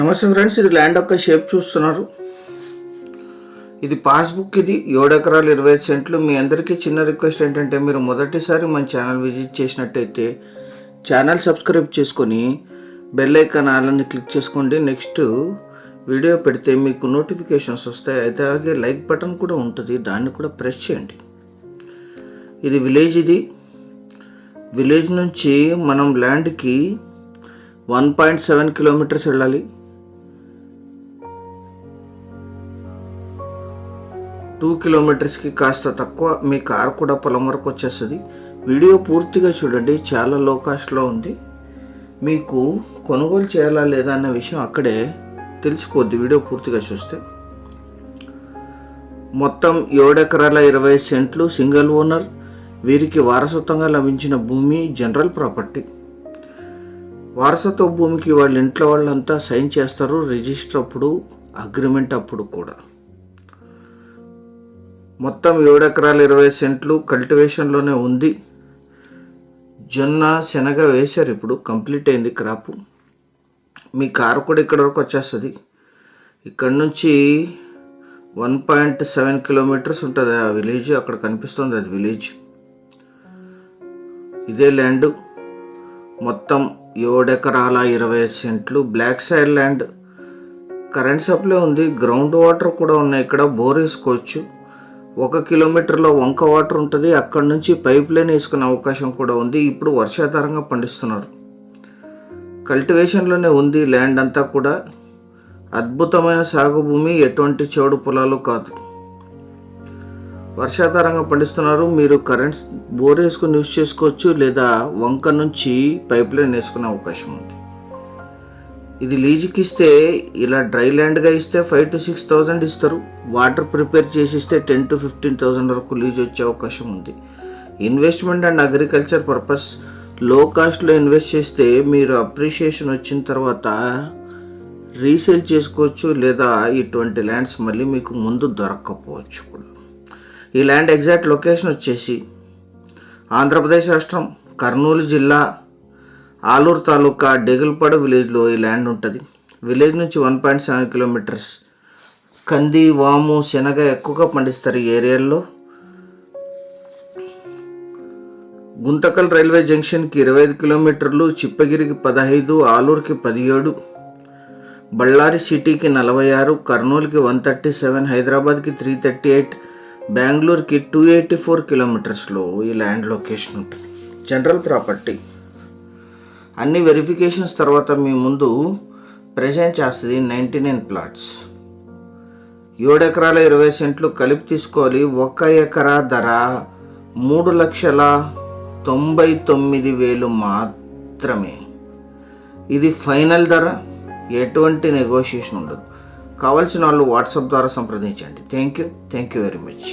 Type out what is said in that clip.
నమస్తే ఫ్రెండ్స్, ఇది ల్యాండ్ యొక్క షేప్ చూస్తున్నారు. ఇది పాస్బుక్. ఇది 7 ఎకరాలు 25 సెంట్లు. మీ అందరికీ చిన్న రిక్వెస్ట్ ఏంటంటే, మీరు మొదటిసారి మన ఛానల్ విజిట్ చేసినట్టయితే ఛానల్ సబ్స్క్రైబ్ చేసుకొని బెల్ ఐకాన్ ఆల్ని క్లిక్ చేసుకోండి. నెక్స్ట్ వీడియో పెడితే మీకు నోటిఫికేషన్స్ వస్తాయి. అయితే అలాగే లైక్ బటన్ కూడా ఉంటుంది, దాన్ని కూడా ప్రెస్ చేయండి. ఇది విలేజ్. ఇది విలేజ్ నుంచి మనం ల్యాండ్కి 1.7 కిలోమీటర్స్ వెళ్ళాలి. 2 కిలోమీటర్స్కి కాస్త తక్కువ మీ కార్ కూడా పొలం వరకు వచ్చేస్తుంది. వీడియో పూర్తిగా చూడండి, చాలా లో కాస్ట్లో ఉంది. మీకు కొనుగోలు చేయాలా లేదా అన్న విషయం అక్కడే తెలిసిపోద్ది వీడియో పూర్తిగా చూస్తే. మొత్తం 7 ఎకరాల 25 సెంట్లు, సింగిల్ ఓనర్. వీరికి వారసత్వంగా లభించిన భూమి జనరల్ ప్రాపర్టీ. వారసత్వ భూమికి వాళ్ళ ఇంట్లో వాళ్ళంతా సైన్ చేస్తారు, రిజిస్టర్ అప్పుడు, అగ్రిమెంట్ అప్పుడు కూడా. మొత్తం 7 ఎకరాల 20 సెంట్లు కల్టివేషన్లోనే ఉంది. జొన్న శనగ వేశారు, ఇప్పుడు కంప్లీట్ అయింది క్రాపు. మీ కారు కూడా ఇక్కడ వరకు వచ్చేస్తుంది. ఇక్కడ నుంచి 1.7 కిలోమీటర్స్ ఉంటుంది ఆ విలేజ్. అక్కడ కనిపిస్తుంది అది విలేజ్. ఇదే ల్యాండ్. మొత్తం 7 ఎకరాల 20 సెంట్లు, black soil land. Current supply ఉంది, గ్రౌండ్ వాటర్ కూడా ఉన్నాయి. ఇక్కడ బోర్ వేసుకోవచ్చు. 1 కిలోమీటర్లో వంక వాటర్ ఉంటుంది. అక్కడ నుంచి పైప్ లైన్ వేసుకునే అవకాశం కూడా ఉంది. ఇప్పుడు వర్షాధారంగా పండిస్తున్నారు. కల్టివేషన్లోనే ఉంది ల్యాండ్ అంతా కూడా. అద్భుతమైన సాగు భూమి, ఎటువంటి చౌడు పొలాలు కాదు. వర్షాధారంగా పండిస్తున్నారు. మీరు కరెంట్ బోర్ వేసుకుని యూజ్ చేసుకోవచ్చు, లేదా వంక నుంచి పైప్ లైన్ వేసుకునే అవకాశం ఉంది. ఇది లీజుకి ఇస్తే, ఇలా డ్రై ల్యాండ్గా ఇస్తే 5,000 to 6,000 ఇస్తారు. వాటర్ ప్రిపేర్ చేసి ఇస్తే 10,000 to 15,000 వరకు లీజ్ వచ్చే అవకాశం ఉంది. Investment and agriculture purpose. లో కాస్ట్లో ఇన్వెస్ట్ చేస్తే మీరు అప్రిషియేషన్ వచ్చిన తర్వాత రీసేల్ చేసుకోవచ్చు, లేదా ఇటువంటి ల్యాండ్స్ మళ్ళీ మీకు ముందు దొరక్కపోవచ్చు కూడా. ఈ ల్యాండ్ ఎగ్జాక్ట్ లొకేషన్ వచ్చేసి ఆంధ్రప్రదేశ్ రాష్ట్రం, కర్నూలు జిల్లా, ఆలూరు తాలూకా, డెగుల్పాడు విలేజ్లో ఈ ల్యాండ్ ఉంటుంది. విలేజ్ నుంచి 1.7 కిలోమీటర్స్. కంది, వాము, శనగ ఎక్కువగా పండిస్తారు ఈ ఏరియాల్లో. గుంతకల్ రైల్వే జంక్షన్కి 25 కిలోమీటర్లు, చిప్పగిరికి 15, ఆలూరుకి 17, బళ్ళారి సిటీకి 46, కర్నూలుకి 137, హైదరాబాద్కి 338, బెంగళూరుకి 284 కిలోమీటర్స్లో ఈ ల్యాండ్ లొకేషన్ ఉంటుంది. General property. అన్ని వెరిఫికేషన్స్ తర్వాత మీ ముందు ప్రజెంట్ చేస్తుంది 99 ప్లాట్స్. 7 ఎకరాల 20 సెంట్లు కలిపి తీసుకోవాలి. 1 ఎకరా ధర 3,99,000 మాత్రమే. ఇది ఫైనల్ ధర, ఎటువంటి నెగోషియేషన్ ఉండదు. కావాల్సిన వాళ్ళు వాట్సాప్ ద్వారా సంప్రదించండి. Thank you very much.